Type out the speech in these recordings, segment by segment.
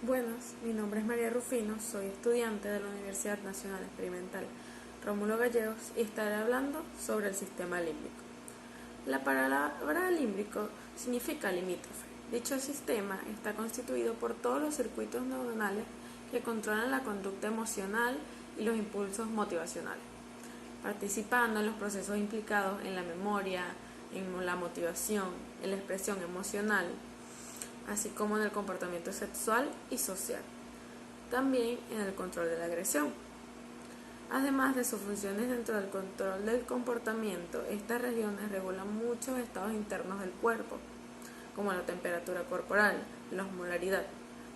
Buenas, mi nombre es María Rufino, soy estudiante de la Universidad Nacional Experimental Rómulo Gallegos y estaré hablando sobre el sistema límbico. La palabra límbico significa limítrofe. Dicho sistema está constituido por todos los circuitos neuronales que controlan la conducta emocional y los impulsos motivacionales, participando en los procesos implicados en la memoria, en la motivación, en la expresión emocional, así como en el comportamiento sexual y social, también en el control de la agresión. Además de sus funciones dentro del control del comportamiento, estas regiones regulan muchos estados internos del cuerpo, como la temperatura corporal, la osmolaridad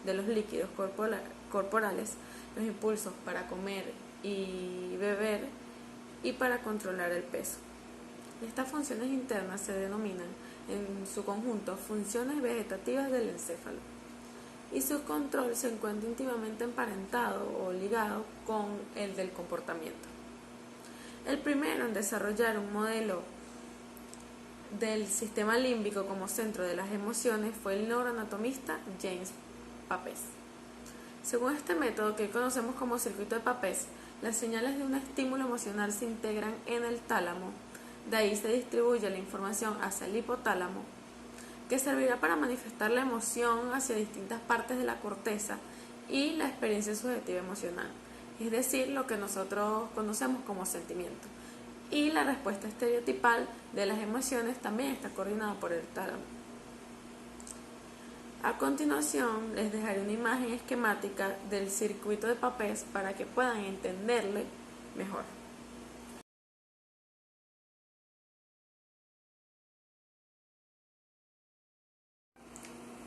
de los líquidos corporales, los impulsos para comer y beber y para controlar el peso. Estas funciones internas se denominan en su conjunto funciones vegetativas del encéfalo y su control se encuentra íntimamente emparentado o ligado con el del comportamiento. El primero en desarrollar un modelo del sistema límbico como centro de las emociones fue el neuroanatomista James Papez. Según este método, que conocemos como circuito de Papez, las señales de un estímulo emocional se integran en el tálamo. De ahí se distribuye la información hacia el hipotálamo, que servirá para manifestar la emoción hacia distintas partes de la corteza y la experiencia subjetiva emocional, es decir, lo que nosotros conocemos como sentimiento. Y la respuesta estereotipal de las emociones también está coordinada por el tálamo. A continuación, les dejaré una imagen esquemática del circuito de Papez para que puedan entenderle mejor.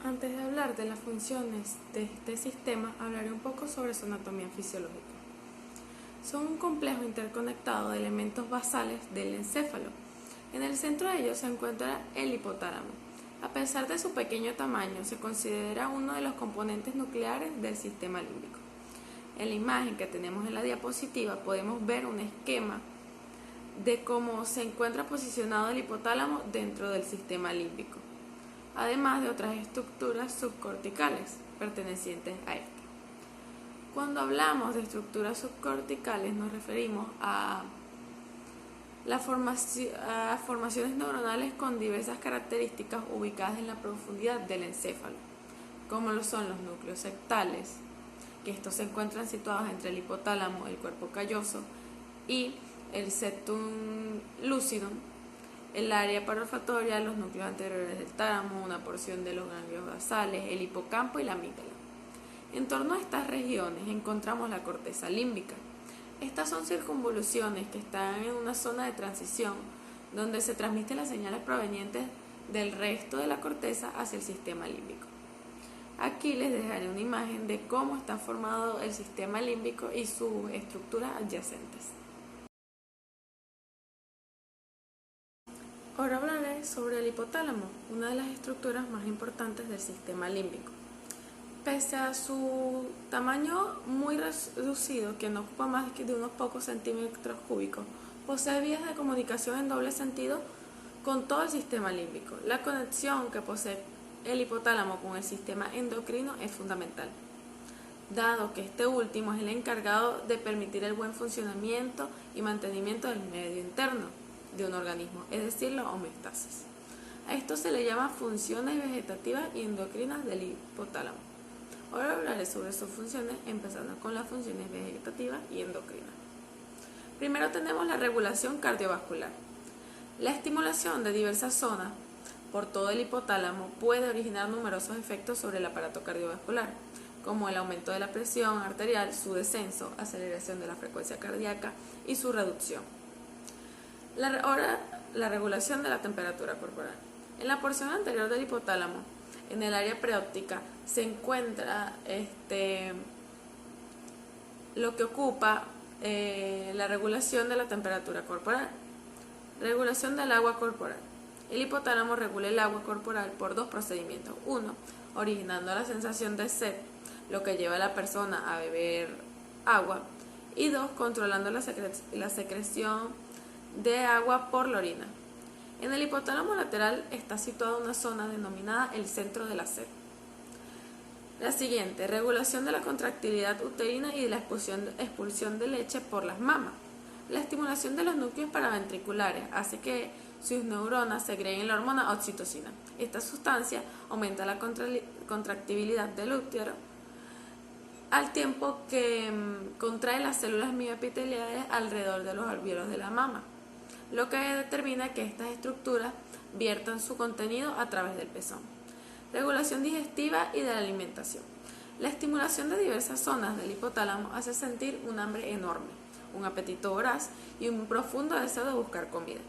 Antes de hablar de las funciones de este sistema, hablaré un poco sobre su anatomía fisiológica. Son un complejo interconectado de elementos basales del encéfalo. En el centro de ellos se encuentra el hipotálamo. A pesar de su pequeño tamaño, se considera uno de los componentes nucleares del sistema límbico. En la imagen que tenemos en la diapositiva podemos ver un esquema de cómo se encuentra posicionado el hipotálamo dentro del sistema límbico, además de otras estructuras subcorticales pertenecientes a este. Cuando hablamos de estructuras subcorticales nos referimos a las formaciones neuronales con diversas características ubicadas en la profundidad del encéfalo, como lo son los núcleos sectales, que estos se encuentran situados entre el hipotálamo, el cuerpo calloso y el septum lucidum, el área parolfatoria, los núcleos anteriores del tálamo, una porción de los ganglios basales, el hipocampo y la amígdala. En torno a estas regiones encontramos la corteza límbica. Estas son circunvoluciones que están en una zona de transición donde se transmiten las señales provenientes del resto de la corteza hacia el sistema límbico. Aquí les dejaré una imagen de cómo está formado el sistema límbico y sus estructuras adyacentes. Ahora hablaré sobre el hipotálamo, una de las estructuras más importantes del sistema límbico. Pese a su tamaño muy reducido, que no ocupa más de unos pocos centímetros cúbicos, posee vías de comunicación en doble sentido con todo el sistema límbico. La conexión que posee el hipotálamo con el sistema endocrino es fundamental, dado que este último es el encargado de permitir el buen funcionamiento y mantenimiento del medio interno de un organismo, es decir, la homeostasis. A esto se le llama funciones vegetativas y endocrinas del hipotálamo. Ahora hablaré sobre sus funciones, empezando con las funciones vegetativas y endocrinas. Primero tenemos la regulación cardiovascular. La estimulación de diversas zonas por todo el hipotálamo puede originar numerosos efectos sobre el aparato cardiovascular, como el aumento de la presión arterial, su descenso, aceleración de la frecuencia cardíaca y su reducción. Ahora, la regulación de la temperatura corporal. En la porción anterior del hipotálamo, en el área preóptica, se encuentra lo que ocupa la regulación de la temperatura corporal. Regulación del agua corporal. El hipotálamo regula el agua corporal por dos procedimientos. Uno, originando la sensación de sed, lo que lleva a la persona a beber agua. Y dos, controlando la secreción de agua por la orina. En el hipotálamo lateral está situada una zona denominada el centro de la sed. La siguiente, regulación de la contractilidad uterina y de la expulsión de leche por las mamas. La estimulación de los núcleos paraventriculares hace que sus neuronas segreguen la hormona oxitocina. Esta sustancia aumenta la contractibilidad del útero al tiempo que contrae las células mioepiteliales alrededor de los alvéolos de la mama, lo que determina que estas estructuras viertan su contenido a través del pezón. Regulación digestiva y de la alimentación. La estimulación de diversas zonas del hipotálamo hace sentir un hambre enorme, un apetito voraz y un profundo deseo de buscar comida.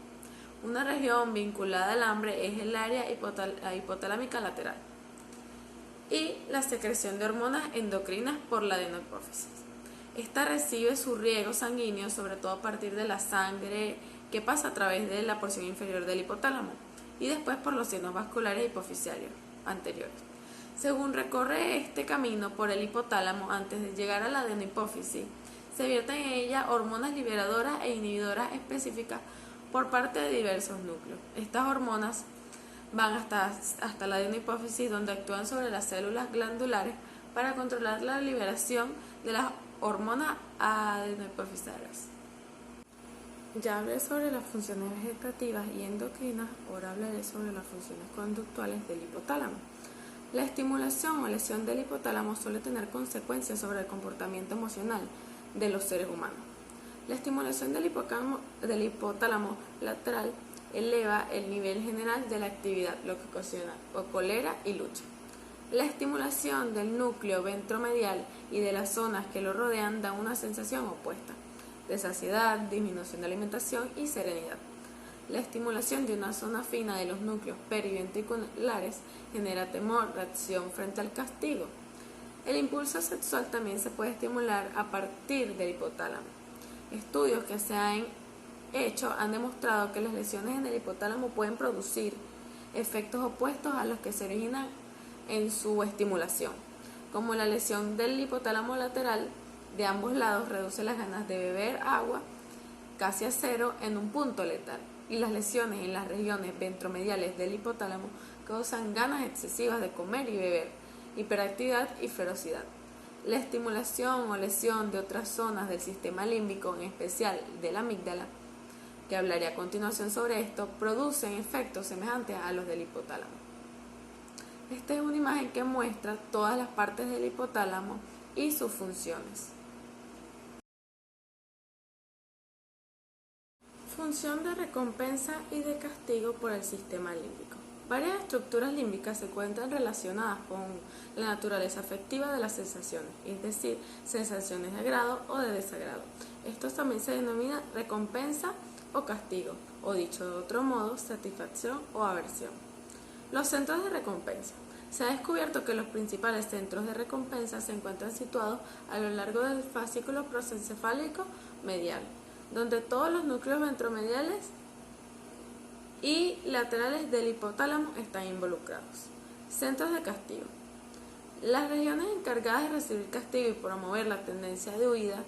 Una región vinculada al hambre es el área hipotalámica lateral y la secreción de hormonas endocrinas por la adenohipófisis. Esta recibe su riego sanguíneo sobre todo a partir de la sangre que pasa a través de la porción inferior del hipotálamo y después por los senos vasculares hipofisiarios anteriores. Según recorre este camino por el hipotálamo antes de llegar a la adenohipófisis, se vierten en ella hormonas liberadoras e inhibidoras específicas por parte de diversos núcleos. Estas hormonas van hasta la adenohipófisis, donde actúan sobre las células glandulares para controlar la liberación de las hormonas adenohipofisarias. Ya hablé sobre las funciones vegetativas y endocrinas, ahora hablaré sobre las funciones conductuales del hipotálamo. La estimulación o lesión del hipotálamo suele tener consecuencias sobre el comportamiento emocional de los seres humanos. La estimulación del hipotálamo lateral eleva el nivel general de la actividad, lo que ocasiona cólera y lucha. La estimulación del núcleo ventromedial y de las zonas que lo rodean da una sensación opuesta, de saciedad, disminución de alimentación y serenidad. La estimulación de una zona fina de los núcleos periventriculares genera temor, reacción frente al castigo. El impulso sexual también se puede estimular a partir del hipotálamo. Estudios que se han hecho han demostrado que las lesiones en el hipotálamo pueden producir efectos opuestos a los que se originan en su estimulación, como la lesión del hipotálamo lateral de ambos lados reduce las ganas de beber agua casi a cero en un punto letal, y las lesiones en las regiones ventromediales del hipotálamo causan ganas excesivas de comer y beber, hiperactividad y ferocidad. La estimulación o lesión de otras zonas del sistema límbico, en especial de la amígdala, que hablaré a continuación sobre esto, producen efectos semejantes a los del hipotálamo. Esta es una imagen que muestra todas las partes del hipotálamo y sus funciones. Función de recompensa y de castigo por el sistema límbico. Varias estructuras límbicas se encuentran relacionadas con la naturaleza afectiva de las sensaciones, es decir, sensaciones de agrado o de desagrado. Esto también se denomina recompensa o castigo, o dicho de otro modo, satisfacción o aversión. Los centros de recompensa. Se ha descubierto que los principales centros de recompensa se encuentran situados a lo largo del fascículo prosencefálico medial, donde todos los núcleos ventromediales y laterales del hipotálamo están involucrados. Centros de castigo. Las regiones encargadas de recibir castigo y promover la tendencia de huida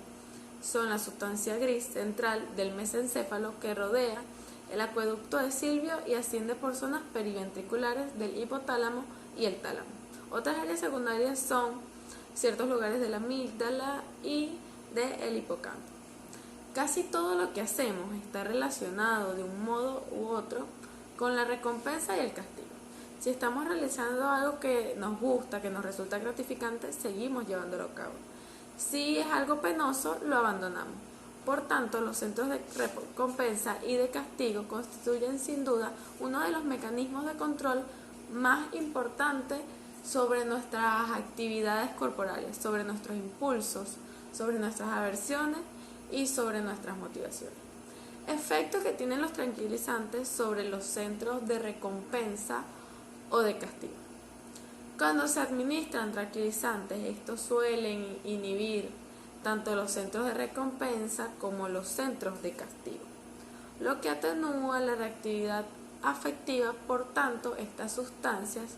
son la sustancia gris central del mesencéfalo que rodea el acueducto de Silvio y asciende por zonas periventriculares del hipotálamo y el tálamo. Otras áreas secundarias son ciertos lugares de la amígdala y del hipocampo. Casi todo lo que hacemos está relacionado de un modo u otro con la recompensa y el castigo. Si estamos realizando algo que nos gusta, que nos resulta gratificante, seguimos llevándolo a cabo. Si es algo penoso, lo abandonamos. Por tanto, los centros de recompensa y de castigo constituyen sin duda uno de los mecanismos de control más importantes sobre nuestras actividades corporales, sobre nuestros impulsos, sobre nuestras aversiones y sobre nuestras motivaciones. Efectos que tienen los tranquilizantes sobre los centros de recompensa o de castigo. Cuando se administran tranquilizantes, estos suelen inhibir tanto los centros de recompensa como los centros de castigo, lo que atenúa la reactividad afectiva. Por tanto, estas sustancias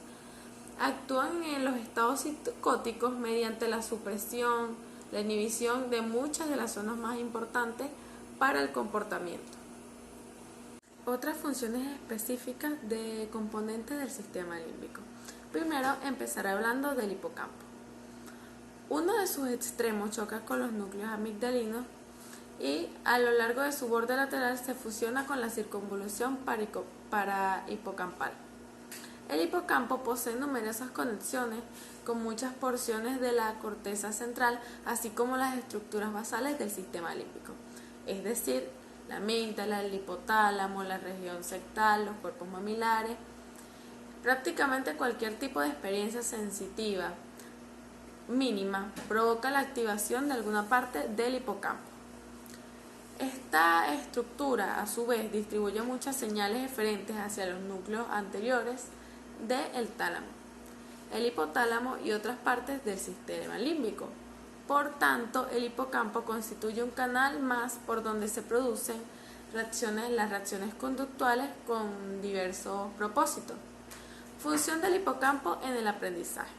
actúan en los estados psicóticos mediante la supresión, la inhibición de muchas de las zonas más importantes para el comportamiento. Otras funciones específicas de componentes del sistema límbico. Primero, empezaré hablando del hipocampo. Uno de sus extremos choca con los núcleos amigdalinos y a lo largo de su borde lateral se fusiona con la circunvolución parahipocampal. El hipocampo posee numerosas conexiones con muchas porciones de la corteza central, así como las estructuras basales del sistema límbico, es decir, la amígdala, el hipotálamo, la región septal, los cuerpos mamilares. Prácticamente cualquier tipo de experiencia sensitiva mínima provoca la activación de alguna parte del hipocampo. Esta estructura, a su vez, distribuye muchas señales eferentes hacia los núcleos anteriores del tálamo, el hipotálamo y otras partes del sistema límbico. Por tanto, el hipocampo constituye un canal más por donde se producen las reacciones conductuales con diversos propósitos. Función del hipocampo en el aprendizaje.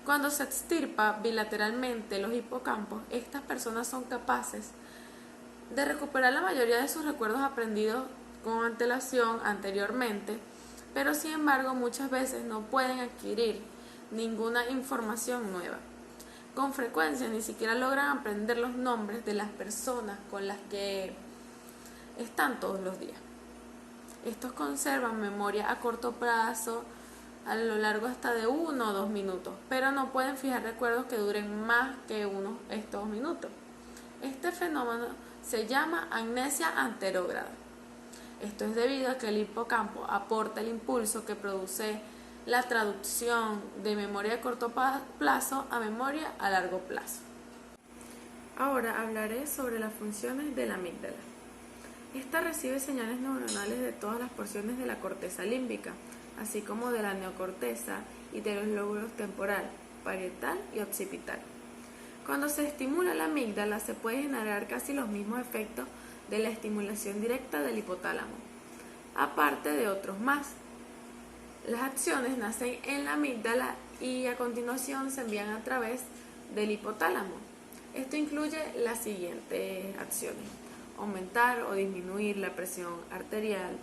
Cuando se extirpa bilateralmente los hipocampos, estas personas son capaces de recuperar la mayoría de sus recuerdos aprendidos con antelación anteriormente, pero sin embargo muchas veces no pueden adquirir ninguna información nueva. Con frecuencia ni siquiera logran aprender los nombres de las personas con las que están todos los días. Estos conservan memoria a corto plazo, a lo largo hasta de 1 o 2 minutos, pero no pueden fijar recuerdos que duren más que estos minutos. Este fenómeno se llama amnesia anterógrada. Esto es debido a que el hipocampo aporta el impulso que produce la traducción de memoria a corto plazo a memoria a largo plazo. Ahora hablaré sobre las funciones de la amígdala. Esta recibe señales neuronales de todas las porciones de la corteza límbica, así como de la neocorteza y de los lóbulos temporal, parietal y occipital. Cuando se estimula la amígdala se pueden generar casi los mismos efectos de la estimulación directa del hipotálamo, aparte de otros más. Las acciones nacen en la amígdala y a continuación se envían a través del hipotálamo. Esto incluye las siguientes acciones: aumentar o disminuir la presión arterial,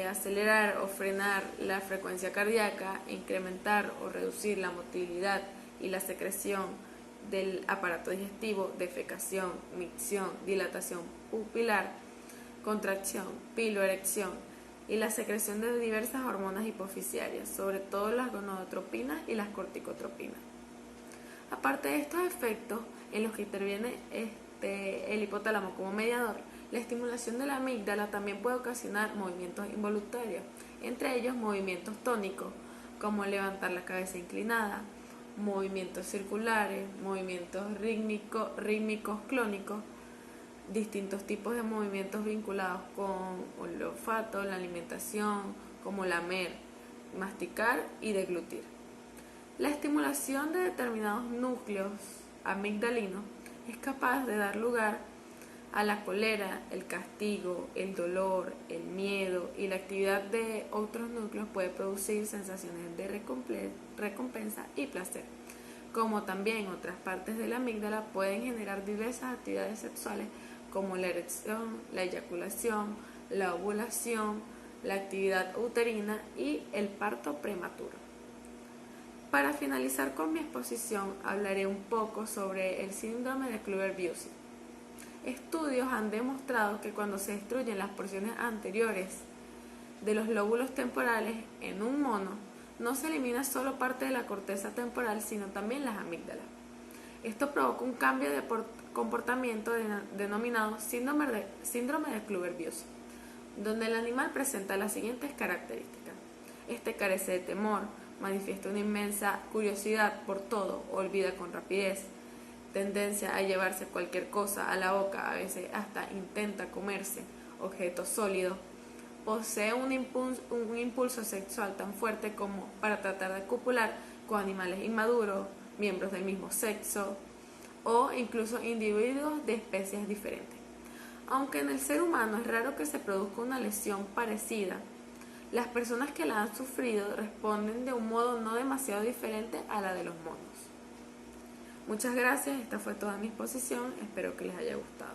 acelerar o frenar la frecuencia cardíaca, incrementar o reducir la motilidad y la secreción del aparato digestivo, defecación, micción, dilatación pupilar, contracción, piloerección y la secreción de diversas hormonas hipofisiarias, sobre todo las gonadotropinas y las corticotropinas. Aparte de estos efectos en los que interviene el hipotálamo como mediador, la estimulación de la amígdala también puede ocasionar movimientos involuntarios, entre ellos movimientos tónicos, como levantar la cabeza inclinada, movimientos circulares, movimientos rítmicos clónicos, distintos tipos de movimientos vinculados con el olfato, la alimentación, como lamer, masticar y deglutir. La estimulación de determinados núcleos amigdalinos es capaz de dar lugar a la cólera, el castigo, el dolor, el miedo, y la actividad de otros núcleos puede producir sensaciones de recompensa y placer, como también otras partes de la amígdala pueden generar diversas actividades sexuales como la erección, la eyaculación, la ovulación, la actividad uterina y el parto prematuro. Para finalizar con mi exposición, hablaré un poco sobre el síndrome de Kluver-Bucy. Estudios han demostrado que cuando se destruyen las porciones anteriores de los lóbulos temporales en un mono, no se elimina solo parte de la corteza temporal, sino también las amígdalas. Esto provoca un cambio de comportamiento denominado síndrome de Kluver-Bucy, donde el animal presenta las siguientes características. Carece de temor, manifiesta una inmensa curiosidad por todo, olvida con rapidez, tendencia a llevarse cualquier cosa a la boca, a veces hasta intenta comerse objetos sólidos, posee un impulso sexual tan fuerte como para tratar de copular con animales inmaduros, miembros del mismo sexo o incluso individuos de especies diferentes. Aunque en el ser humano es raro que se produzca una lesión parecida, las personas que la han sufrido responden de un modo no demasiado diferente a la de los monos. Muchas gracias, esta fue toda mi exposición, espero que les haya gustado.